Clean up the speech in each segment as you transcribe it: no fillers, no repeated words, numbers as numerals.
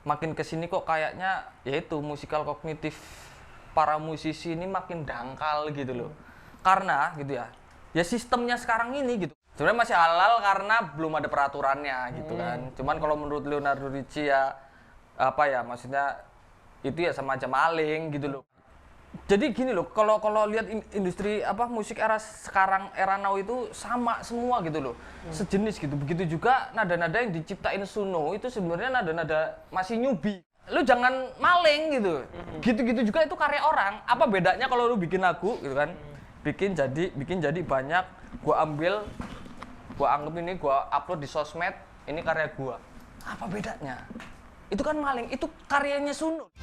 makin kesini kok kayaknya yaitu musikal kognitif para musisi ini makin dangkal gitu loh. Karena gitu ya sistemnya sekarang ini gitu. Sebenarnya masih halal karena belum ada peraturannya gitu kan. Cuman kalau menurut Leonardo Ricci ya apa ya maksudnya itu ya semacam maling gitu loh. Jadi gini loh, kalau lihat industri apa musik era sekarang, era now itu sama semua gitu loh, sejenis gitu. Begitu juga nada-nada yang diciptain Suno itu sebenarnya nada-nada masih newbie. Lu jangan maling gitu. Gitu-gitu juga itu karya orang. Apa bedanya kalau lu bikin lagu gitu kan? Bikin jadi banyak, gua anggap ini gua upload di sosmed, ini karya gua. Apa bedanya? Itu kan maling, itu karyanya Suno.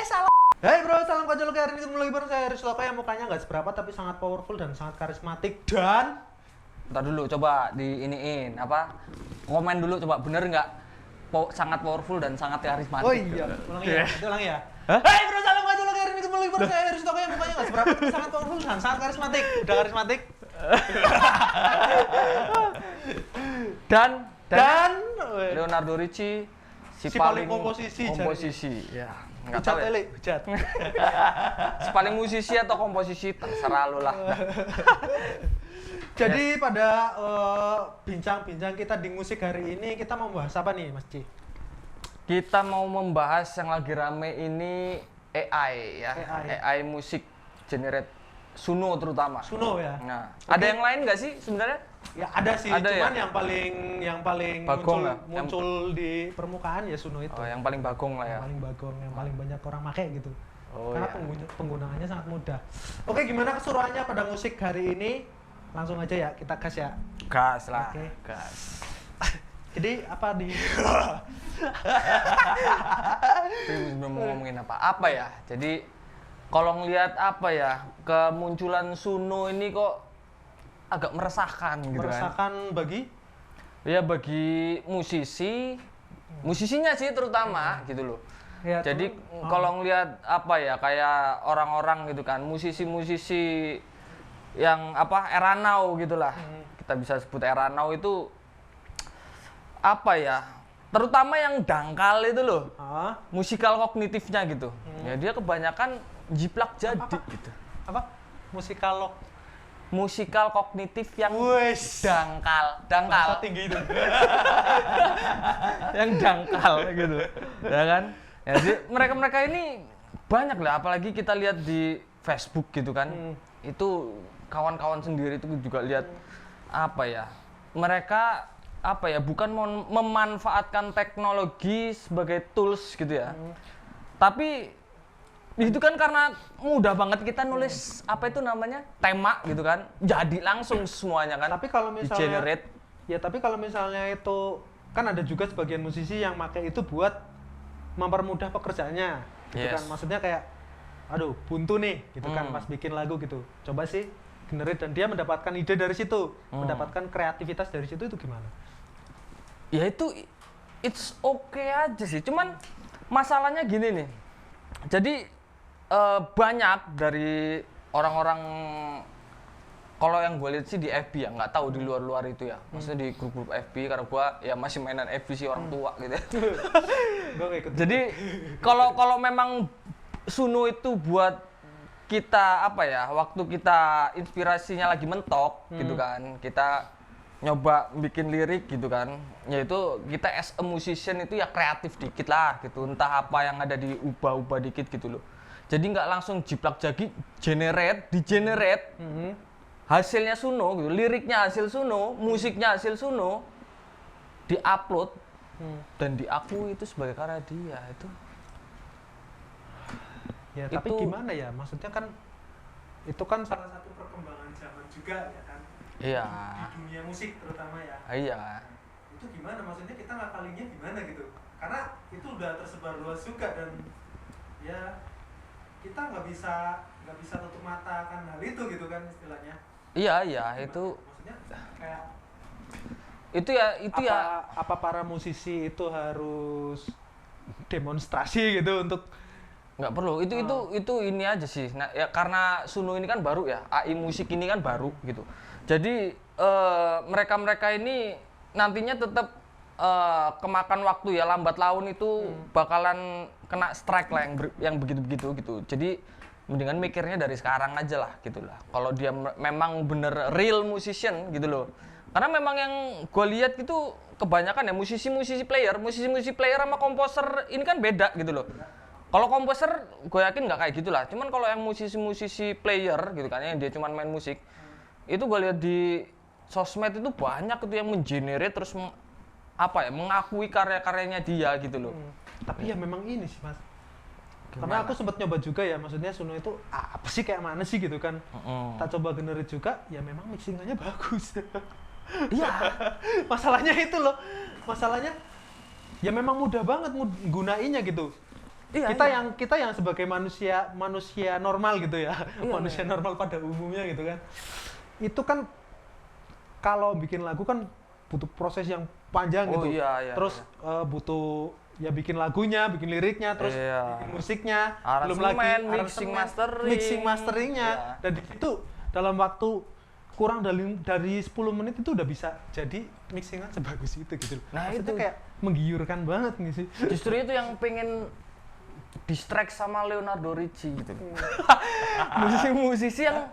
Salah. Hai bro, salam kacau hari ini ketemu lagi bareng saya Haris Loka yang mukanya nggak seberapa tapi sangat powerful dan sangat karismatik dan Ntar dulu coba di iniin apa? Komen dulu coba bener nggak sangat powerful dan sangat karismatik. oh iya, ulang ya. Hai bro, salam kacau hari ini ketemu lagi bareng saya Haris Loka yang mukanya nggak seberapa tapi sangat powerful dan sangat karismatik. Udah karismatik. Dan Leonardo Leonardo Ricci si paling paling komposisi. Ya, nggak tahu ya. Hujat. Si paling musisi atau komposisi terserah lu lah. Jadi pada bincang-bincang kita di musik hari ini kita mau bahas apa nih Mas Ci? Kita mau membahas yang lagi rame ini AI ya. AI musik generate Suno terutama. Suno ya. Nah, ada yang lain nggak sih sebenarnya? Ya ada sih, Ada cuman ya? yang paling Bagong muncul di permukaan ya Suno itu. Oh, yang paling bagong lah ya. Yang paling bagong, yang paling banyak orang pakai gitu. Oh, Karena iya. penggunaannya sangat mudah. Oke, gimana keseruannya pada musik hari ini? Langsung aja ya, kita gas ya. Gas lah. Oke. Gas. Jadi apa di Tapi belum mau ngomongin apa? Apa ya? Jadi kalau ngelihat apa ya kemunculan Suno ini kok agak meresahkan gitu kan? meresahkan bagi Ya bagi musisinya sih terutama gitu loh. ya, Jadi kalau ngelihat apa ya kayak orang-orang gitu kan, musisi-musisi yang apa era now gitulah. Kita bisa sebut era now itu apa ya? Terutama yang dangkal itu loh. Musikal kognitifnya gitu. Ya dia kebanyakan jiplak jadi gitu. apa? Musikal kognitif yang Wes. dangkal Bahasa tinggi itu. yang dangkal gitu ya kan ya jadi mereka ini banyak lah apalagi kita lihat di Facebook gitu kan itu kawan-kawan sendiri itu juga lihat apa ya mereka apa ya bukan memanfaatkan teknologi sebagai tools gitu ya tapi itu kan karena mudah banget kita nulis apa itu namanya tema gitu kan jadi langsung semuanya kan Tapi kalau misalnya di-generate. Ya tapi kalau misalnya itu kan ada juga sebagian musisi yang pakai itu buat mempermudah pekerjaannya gitu Yes. kan. Maksudnya kayak aduh buntu nih gitu kan pas bikin lagu gitu. Coba sih generate dan dia mendapatkan ide dari situ, mendapatkan kreativitas dari situ itu gimana? Ya itu it's okay aja sih cuman masalahnya gini nih jadi banyak dari orang-orang kalau yang gue lihat sih di FB ya nggak tahu di luar-luar itu ya maksudnya di grup-grup FB karena gue ya masih mainan FB sih orang tua gitu Gue ikut. jadi kalau memang Suno itu buat kita apa ya waktu kita inspirasinya lagi mentok gitu kan kita nyoba bikin lirik gitu kan yaitu kita as a musician itu ya kreatif dikit lah gitu entah apa yang ada diubah-ubah dikit gitu loh jadi nggak langsung jiplak jadi di-generate hasilnya Suno gitu liriknya hasil Suno musiknya hasil Suno di-upload dan diakui itu sebagai karya dia Ya tapi gimana ya? Maksudnya kan itu kan salah satu perkembangan zaman juga ya kan. iya Di dunia musik terutama ya. iya Itu gimana maksudnya kita ngakalinnya gimana gitu karena itu udah tersebar luas juga dan ya kita nggak bisa tutup mata akan hal itu gitu kan istilahnya iya gimana? itu maksudnya kayak itu ya apa para musisi itu harus demonstrasi gitu untuk Nggak perlu. Itu ini aja sih. Nah, ya karena Suno ini kan baru ya, AI musik ini kan baru gitu. Jadi mereka-mereka ini nantinya tetap kemakan waktu ya, lambat laun itu bakalan kena strike lah yang begitu-begitu gitu. Jadi mendingan mikirnya dari sekarang aja lah gitu lah. Kalau dia memang bener real musician gitu loh. Karena memang yang gue lihat itu kebanyakan ya musisi-musisi player sama komposer ini kan beda gitu loh. Kalau komposer gue yakin nggak kayak gitulah. Cuman kalau yang musisi-musisi player gitu kan yang dia cuma main musik, itu gue lihat di sosmed itu banyak itu yang mengenerate terus mengakui karya-karyanya dia gitu loh. Tapi ya memang ini sih Mas. Karena aku sempat nyoba juga ya, maksudnya Suno itu apa sih kayak mana sih gitu kan. Tak coba generate juga, ya memang mixingannya bagus. Iya. Masalahnya itu loh. Masalahnya ya memang mudah banget gunainnya gitu. Iya, kita yang sebagai manusia normal gitu ya. Iya, manusia normal pada umumnya gitu kan. Itu kan kalau bikin lagu kan butuh proses yang panjang gitu. Iya, terus butuh ya bikin lagunya, bikin liriknya, terus bikin musiknya, belum lagi mixing masteringnya. Dan itu dalam waktu kurang dari 10 menit itu udah bisa jadi mixingan sebagus itu gitu loh. Nah, itu itu kayak menggiurkan banget nih sih. Justru itu yang pengen distract sama Leonardo Ricci gitu loh. Musisi-musisi yang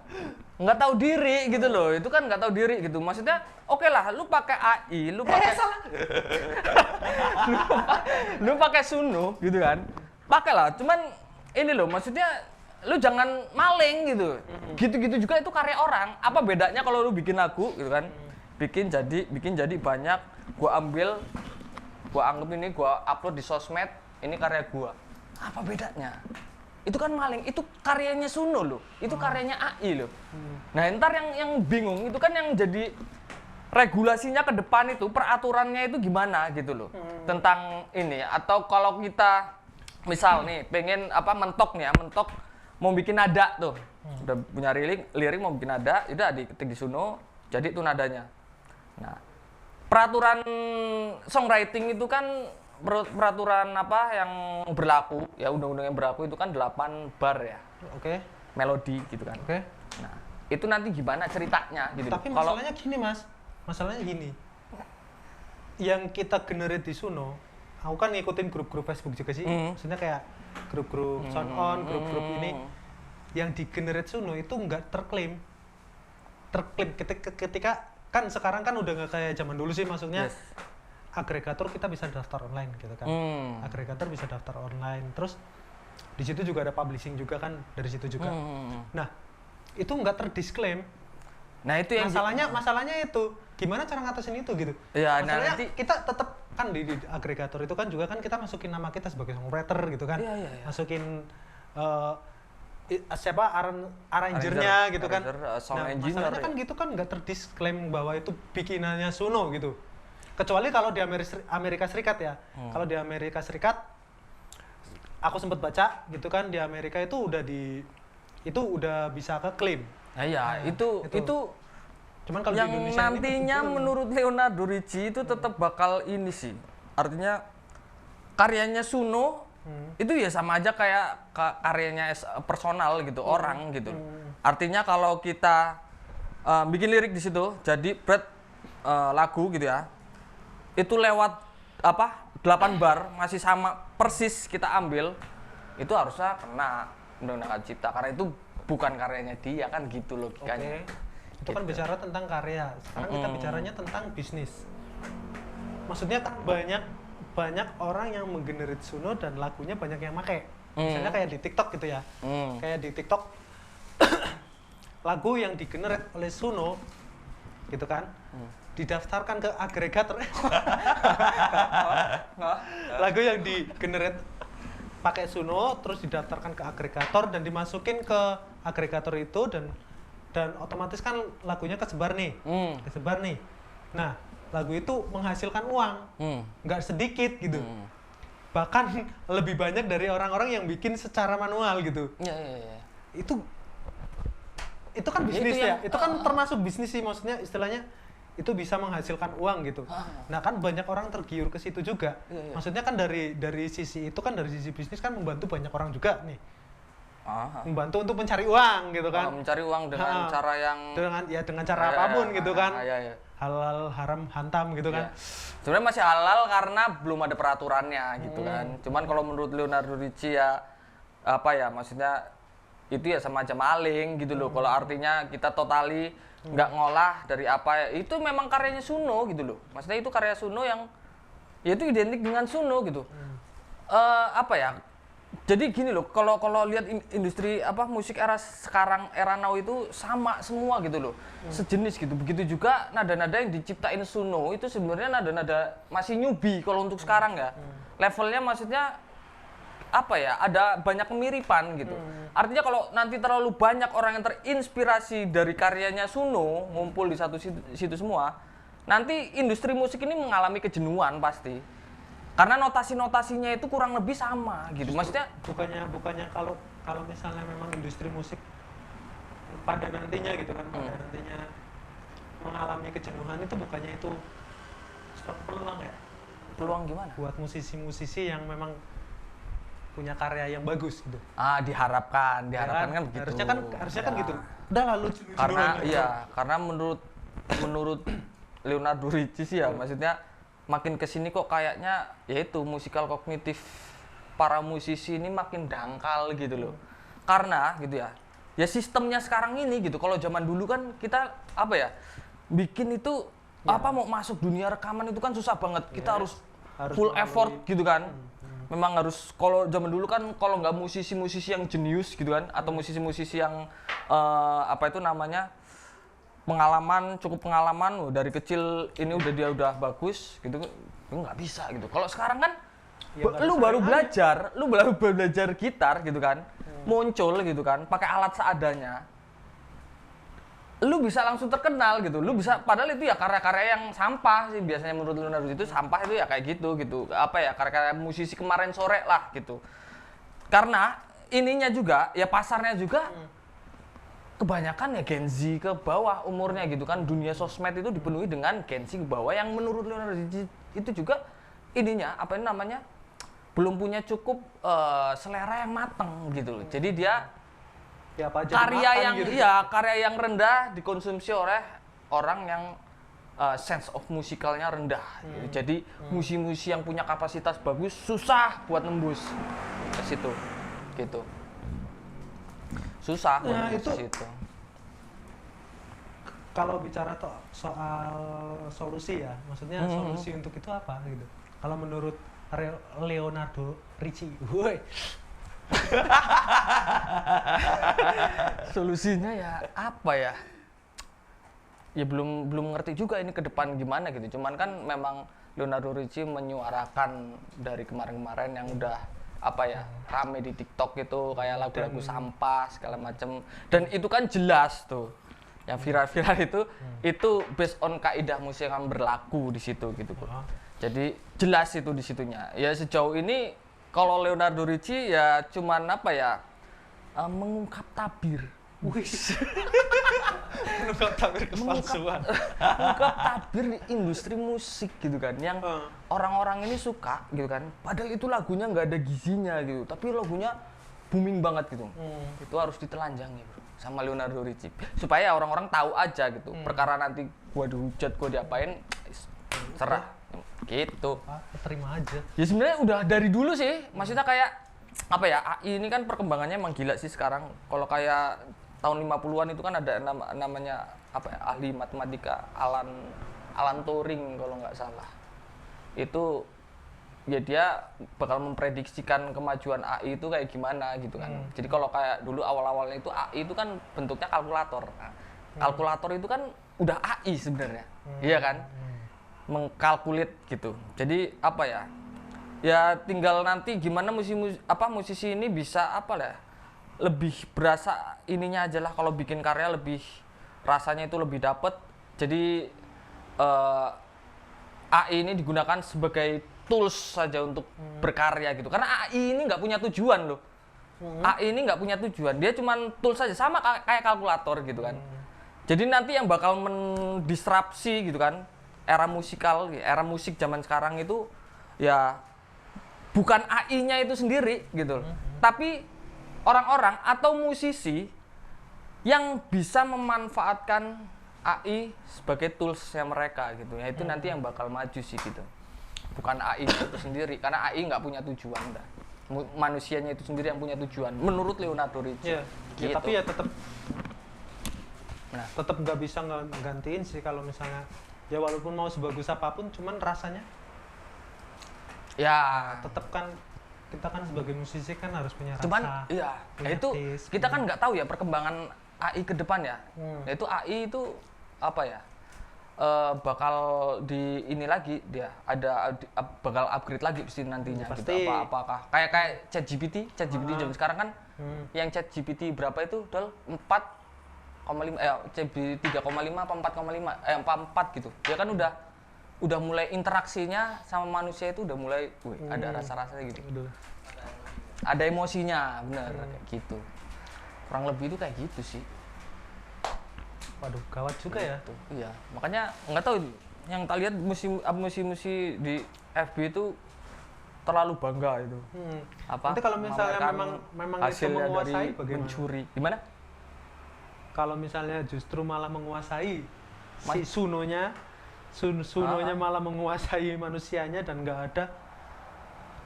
nggak tahu diri gitu loh. Itu kan nggak tahu diri gitu. Maksudnya oke lah, lu pakai AI, lu pakai lu pakai Suno gitu kan. Pakailah, cuman ini loh maksudnya lu jangan maling gitu. Gitu-gitu juga itu karya orang. Apa bedanya kalau lu bikin lagu gitu kan? Bikin jadi banyak, gua anggap ini gua upload di sosmed, ini karya gua. Apa bedanya? Itu kan maling, itu karyanya Suno loh, itu karyanya AI loh. Nah ntar yang bingung itu kan yang jadi regulasinya ke depan itu, peraturannya itu gimana gitu loh. Tentang ini, atau kalau kita misal nih pengen mentok mau bikin nada tuh. Udah punya lirik mau bikin nada, udah diketik di Suno, jadi itu nadanya. Nah, peraturan songwriting itu kan peraturan yang berlaku ya, undang-undang yang berlaku itu kan 8 bar ya. Oke. Melodi gitu kan. Oke. Nah, itu nanti gimana ceritanya gitu. Tapi masalahnya gini Mas. Masalahnya gini. Yang kita generate di Suno, aku kan ngikutin grup-grup Facebook juga sih. Maksudnya kayak grup-grup sound on, grup-grup ini yang di generate Suno itu nggak terklaim ketika kan sekarang kan udah nggak kayak zaman dulu sih, maksudnya agregator kita bisa daftar online gitu kan. Agregator bisa daftar online, terus di situ juga ada publishing juga kan, dari situ juga. Nah, itu nggak terdisklaim. Nah, itu yang masalahnya itu gimana cara ngatasin itu gitu. Ya, masalahnya nanti kita tetap kan di agregator itu kan juga kan kita masukin nama kita sebagai songwriter gitu kan. Masukin siapa arrangernya gitu kan. Sound nah, engineer, masalahnya kan gitu kan nggak terdisklaim bahwa itu bikinannya Suno gitu. Kecuali kalau di Amerika Serikat ya. Kalau di Amerika Serikat aku sempat baca gitu kan, di Amerika itu udah bisa ke klaim. Nah, iya, itu cuman kalau yang di Indonesia nantinya menurut Leonardo Ricci itu tetap bakal ini sih. Artinya karyanya Suno itu ya sama aja kayak karyanya personal gitu, orang gitu. Artinya kalau kita bikin lirik di situ jadi lagu gitu ya. Itu lewat 8 bar masih sama persis kita ambil, itu harusnya kena undang-undang cipta karena itu bukan karyanya dia kan gitu logikanya. Itu kan bicara tentang karya. Sekarang kita bicaranya tentang bisnis. Maksudnya kan banyak orang yang menggenerate Suno dan lagunya banyak yang make. Misalnya kayak di TikTok gitu ya. Kayak di TikTok lagu yang digenerate oleh Suno gitu kan. Didaftarkan ke agregator. Lagu yang digenerate pakai Suno terus didaftarkan ke agregator dan dimasukin ke agregator itu dan otomatis kan lagunya kesebar nih. Nah, lagu itu menghasilkan uang. Nggak sedikit gitu. Bahkan lebih banyak dari orang-orang yang bikin secara manual gitu. Iya. Itu kan bisnis ya. Itu kan termasuk bisnis sih, maksudnya istilahnya itu bisa menghasilkan uang gitu. Nah kan banyak orang tergiur ke situ juga. Iya. Maksudnya kan dari sisi itu kan, dari sisi bisnis kan membantu banyak orang juga nih. Membantu untuk mencari uang gitu kan. Mencari uang dengan cara yang dengan cara apapun gitu kan. Iya. Halal haram hantam gitu kan. Sebenarnya masih halal karena belum ada peraturannya gitu kan. Cuman kalau menurut Leonardo Ricci ya apa ya, maksudnya itu ya sama aja maling gitu loh. Kalau artinya kita totali nggak ngolah dari apa ya, itu memang karyanya Suno gitu loh. Maksudnya itu karya Suno yang ya itu identik dengan Suno gitu. Apa ya? Jadi gini loh, kalau lihat industri apa musik era sekarang, era now itu sama semua gitu loh, sejenis gitu. Begitu juga nada-nada yang diciptain Suno itu sebenarnya nada-nada masih newbie kalau untuk sekarang ya. Levelnya maksudnya apa ya? Ada banyak kemiripan gitu. Artinya kalau nanti terlalu banyak orang yang terinspirasi dari karyanya Suno ngumpul di satu situ semua, nanti industri musik ini mengalami kejenuhan pasti. Karena notasi-notasinya itu kurang lebih sama gitu. Maksudnya bukannya kalau misalnya memang industri musik pada nantinya gitu kan, pada nantinya mengalami kejenuhan, itu bukannya itu suatu peluang ya? peluang gimana? Buat musisi-musisi yang memang punya karya yang bagus gitu. Diharapkan kan begitu. Harusnya kan gitu. Udah lalu karena menurut Leonardo Ricci sih ya, maksudnya makin kesini kok kayaknya yaitu musikal kognitif para musisi ini makin dangkal gitu loh. Karena gitu ya sistemnya sekarang ini gitu. Kalau zaman dulu kan kita apa ya, bikin itu mau masuk dunia rekaman itu kan susah banget. Kita harus full effort gitu kan. Memang harus, kalau zaman dulu kan kalau nggak musisi-musisi yang jenius gitu kan, atau musisi-musisi yang cukup pengalaman dari kecil ini udah bagus gitu, itu nggak bisa gitu. Kalau sekarang kan lu baru belajar gitar gitu kan, muncul gitu kan, pakai alat seadanya, lu bisa langsung terkenal gitu. Lu bisa, padahal itu ya karya-karya yang sampah sih biasanya menurut Leonardo itu sampah, itu ya kayak gitu apa ya, karya-karya musisi kemarin sore lah gitu. Karena ininya juga ya, pasarnya juga kebanyakan ya Gen Z ke bawah umurnya gitu kan. Dunia sosmed itu dipenuhi dengan Gen Z ke bawah yang menurut Leonardo itu juga ininya belum punya cukup selera yang mateng gitu loh. Jadi dia karya yang rendah dikonsumsi oleh orang yang sense of musikalnya rendah. Jadi musisi-musisi yang punya kapasitas bagus susah buat nembus ke situ gitu. Susah buat itu. Kalau bicara soal solusi ya, maksudnya solusi untuk itu apa gitu? Kalau menurut Leonardo Ricci, solusinya ya apa ya? Ya belum ngerti juga ini ke depan gimana gitu. Cuman kan memang Leonardo Ricci menyuarakan dari kemarin-kemarin yang udah rame di TikTok gitu, kayak lagu-lagu sampah segala macem, dan itu kan jelas tuh yang viral-viral itu based on kaidah musik yang berlaku di situ gitu. Jadi jelas itu di situnya. Ya sejauh ini kalau Leonardo Ricci ya cuman mengungkap tabir. Mengungkap tabir kepalsuan. Mengungkap tabir di industri musik gitu kan, yang orang-orang ini suka gitu kan. Padahal itu lagunya nggak ada gizinya gitu, tapi lagunya booming banget gitu. Itu harus ditelanjangi bro sama Leonardo Ricci supaya orang-orang tahu aja gitu. Perkara nanti gua dihujat, gua diapain, serah gitu. Terima aja. Ya sebenarnya udah dari dulu sih, maksudnya kayak AI ini kan perkembangannya emang gila sih sekarang. Kalau kayak tahun 50-an itu kan ada namanya ahli matematika Alan Turing kalau nggak salah. Itu ya dia bakal memprediksikan kemajuan AI itu kayak gimana gitu kan. Jadi kalau kayak dulu awal-awalnya itu AI itu kan bentuknya kalkulator. Nah, kalkulator itu kan udah AI sebenarnya. Iya kan? Mengkalkulit gitu. Jadi ya tinggal nanti gimana musisi ini bisa lebih berasa ininya aja lah. Kalau bikin karya lebih rasanya itu lebih dapet. Jadi AI ini digunakan sebagai tools saja untuk berkarya gitu. Karena AI ini nggak punya tujuan loh. AI ini nggak punya tujuan. Dia cuma tools saja, sama kayak kalkulator gitu kan. Jadi nanti yang bakal mendisrupsi gitu kan era musik zaman sekarang itu ya bukan AI-nya itu sendiri gitu, tapi orang-orang atau musisi yang bisa memanfaatkan AI sebagai toolsnya mereka gitu ya, itu nanti yang bakal maju sih gitu, bukan AI itu sendiri, karena AI nggak punya tujuan dah, manusianya itu sendiri yang punya tujuan menurut Leonardo Ricci. Ya, gitu. tapi ya tetap Nah, nggak bisa ngegantiin sih kalau misalnya ya walaupun mau sebagus apapun, cuman rasanya ya tetap kan kita kan sebagai musisi kan harus punya rasa. cuman iya punya itu taste, kita kan nggak tahu ya perkembangan AI ke depan ya. Nah, itu AI itu apa ya, bakal di ini lagi, dia bakal upgrade lagi pasti nantinya pasti. gitu. Apakah kayak ChatGPT zaman sekarang kan yang ChatGPT berapa itu Dol 4,5 ChatGPT 3,5 apa 4,5 4 gitu. Dia kan udah mulai interaksinya sama manusia itu udah mulai ada rasa-rasanya gitu. Aduh. Ada emosinya, bener kayak gitu. Kurang lebih itu kayak gitu sih. Waduh, gawat juga ya. Gitu. Iya, makanya nggak tahu yang tak lihat musisi di FB itu terlalu bangga itu. Apa? Nanti kalau misalnya memamerkan memang itu hasilnya menguasai dari bagaimana? mencuri. Gimana? Kalau misalnya justru malah menguasai si Sunonya malah menguasai manusianya dan nggak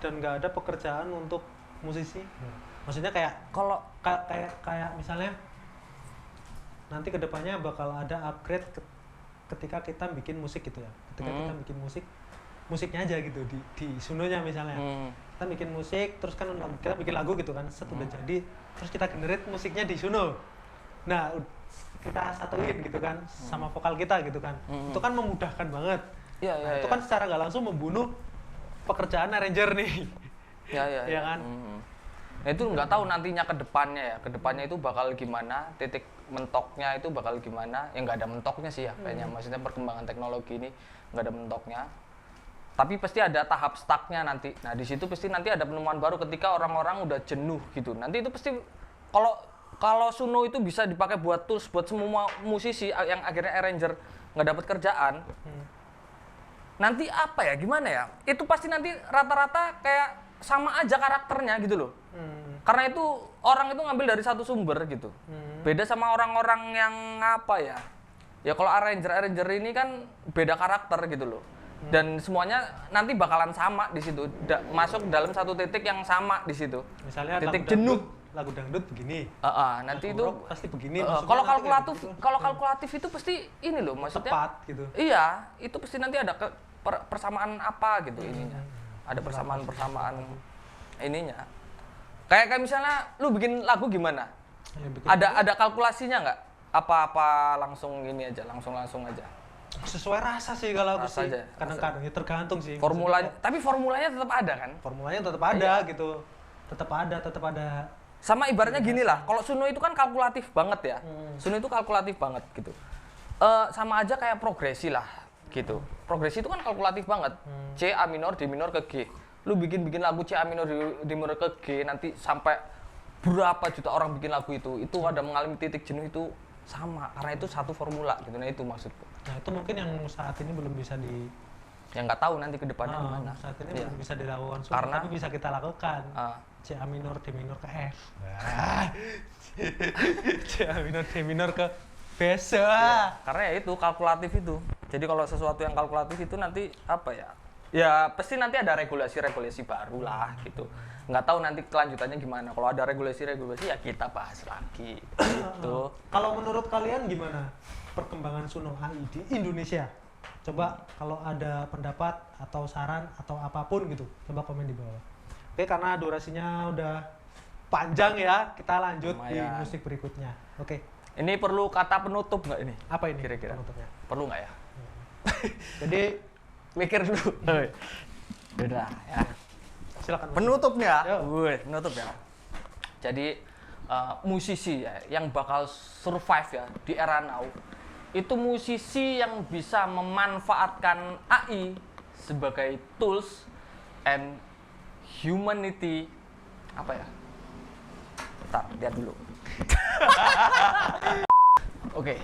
ada pekerjaan untuk musisi. Maksudnya kayak kayak misalnya nanti kedepannya bakal ada upgrade ketika kita bikin musik gitu ya. Ketika kita bikin musiknya aja gitu di Sunonya misalnya. Kita bikin musik terus kan kita bikin lagu gitu kan, udah jadi terus kita generate musiknya di Suno. Nah, kita satuin gitu kan sama vokal kita gitu kan. Itu kan memudahkan banget. Iya, itu kan secara nggak langsung membunuh pekerjaan arranger nih. Iya kan? Nah, itu nggak tahu nantinya ke depannya ya. Ke depannya itu bakal gimana, titik mentoknya itu bakal gimana. Ya nggak ada mentoknya sih ya kayaknya. Maksudnya perkembangan teknologi ini nggak ada mentoknya. Tapi pasti ada tahap stucknya nanti. Nah, di situ pasti nanti ada penemuan baru ketika orang-orang udah jenuh gitu. Nanti itu pasti kalau Suno itu bisa dipakai buat tools buat semua musisi yang akhirnya arranger nggak dapat kerjaan. Nanti apa ya, gimana ya? Itu pasti nanti rata-rata kayak sama aja karakternya gitu loh. Karena itu orang itu ngambil dari satu sumber gitu. Beda sama orang-orang yang apa ya? Ya kalau arranger ini kan beda karakter gitu loh. Dan semuanya nanti bakalan sama di situ. Masuk dalam satu titik yang sama di situ. Misalnya titik jenuh. Lagu dangdut begini. Nanti lagu itu rock pasti begini. Kalau kalkulatif itu pasti ini loh, maksudnya tepat gitu. Iya, itu pasti nanti ada persamaan apa gitu ininya. Ada persamaan ininya. Kayak misalnya lu bikin lagu gimana? Ada kalkulasinya nggak? Apa langsung ini aja, langsung aja. Sesuai rasa sih kalau aku sih. Aja. Kadang-kadang ya tergantung sih. Tapi formulanya tetap ada kan? Formulanya tetap ada gitu. Tetap ada. Sama ibaratnya gini lah, kalau Suno itu kan kalkulatif banget ya. Suno itu kalkulatif banget gitu. Sama aja kayak progresi lah gitu. Progresi itu kan kalkulatif banget. C, A minor, D minor ke G. Lu bikin lagu C, A minor, D minor ke G, nanti sampai berapa juta orang bikin lagu itu ada mengalami titik jenuh itu sama. Karena itu satu formula gitu, nah itu maksudku. Nah itu mungkin yang saat ini belum bisa yang nggak tahu nanti ke depannya gimana. Saat ini belum bisa dilakukan karena tapi bisa kita lakukan. C A minor, D minor ke F. C A minor, D minor ke Besa. Ya, karena ya itu kalkulatif itu. Jadi kalau sesuatu yang kalkulatif itu nanti apa ya? Ya pasti nanti ada regulasi baru lah gitu. Nggak tahu nanti kelanjutannya gimana. Kalau ada regulasi ya kita bahas lagi. Gitu. Kalau menurut kalian gimana perkembangan Suno AI di Indonesia? Coba kalau ada pendapat atau saran atau apapun gitu, coba komen di bawah. Oke, karena durasinya udah panjang ya, kita lanjut di musik berikutnya. Oke. Ini perlu kata penutup nggak ini? Apa ini kira-kira? Penutupnya? Perlu nggak ya? Jadi mikir dulu. Udah ya. Silakan. Penutupnya, penutup ya. Jadi musisi ya yang bakal survive ya di era now itu musisi yang bisa memanfaatkan AI sebagai tools and humanity apa ya? Bentar, lihat dulu. Oke.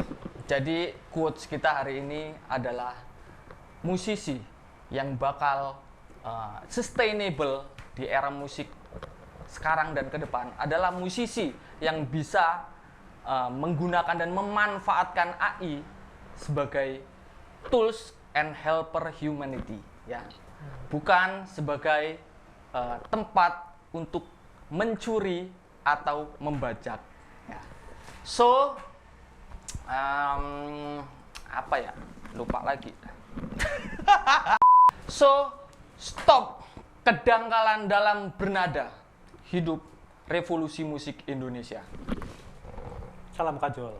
Jadi quotes kita hari ini adalah musisi yang bakal sustainable di era musik sekarang dan ke depan adalah musisi yang bisa menggunakan dan memanfaatkan AI sebagai tools and helper humanity, ya, bukan sebagai tempat untuk mencuri atau membajak. Ya. So, apa ya? Lupa lagi. So, stop kedangkalan dalam bernada. Hidup revolusi musik Indonesia. Salam kajol.